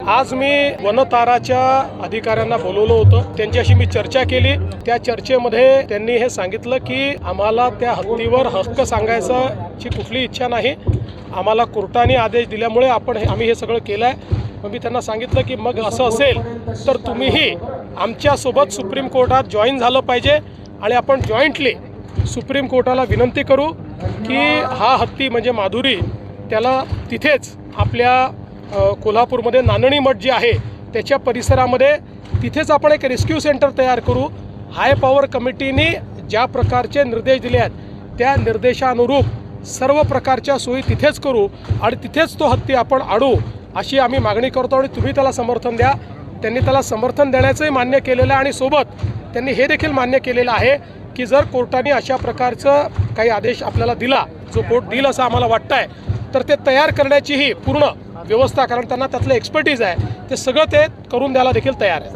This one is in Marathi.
आज मी वनताराच्या अधिकाऱ्यांना बोलवलं होतं, त्यांच्याशी मी चर्चा केली। त्या चर्चेमध्ये त्यांनी हे सांगितलं की आम्हाला त्या हत्तीवर हक्क सांगायची कुठली इच्छा नाही, आम्हाला कोर्टाने आदेश दिल्यामुळे आम्ही हे सगळं केलं आहे। मग मी त्यांना सांगितलं की मग असं असेल तर तुम्हीही आमच्यासोबत सुप्रीम कोर्टात जॉईन झालं पाहिजे आणि आपण जॉईंटली सुप्रीम कोर्टाला विनंती करू की हा हत्ती म्हणजे माधुरी त्याला तिथेच आपल्या कोल्हापूरमध्ये नानणी मठ जे आहे त्याच्या परिसरामध्ये तिथेच आपण एक रेस्क्यू सेंटर तयार करू। हाय पॉवर कमिटीने ज्या प्रकारचे निर्देश दिले आहेत त्या निर्देशानुरूप सर्व प्रकारच्या सोयी तिथेच करू आणि तिथेच तो हत्ती आपण आणू अशी आम्ही मागणी करतो आणि तुम्ही त्याला समर्थन द्या। त्यांनी त्याला समर्थन देण्याचंही मान्य केलेलं आहे आणि सोबत त्यांनी हे देखील मान्य केलेलं आहे की जर कोर्टाने अशा प्रकारचं काही आदेश आपल्याला दिला, जो कोर्ट देईल असं आम्हाला वाटतं आहे, तर ते तयार करण्याचीही पूर्ण व्यवस्था, कारण त्यांना त्यातलं एक्सपर्टीज आहे, ते सगळं ते करून द्यायला देखील तयार आहे।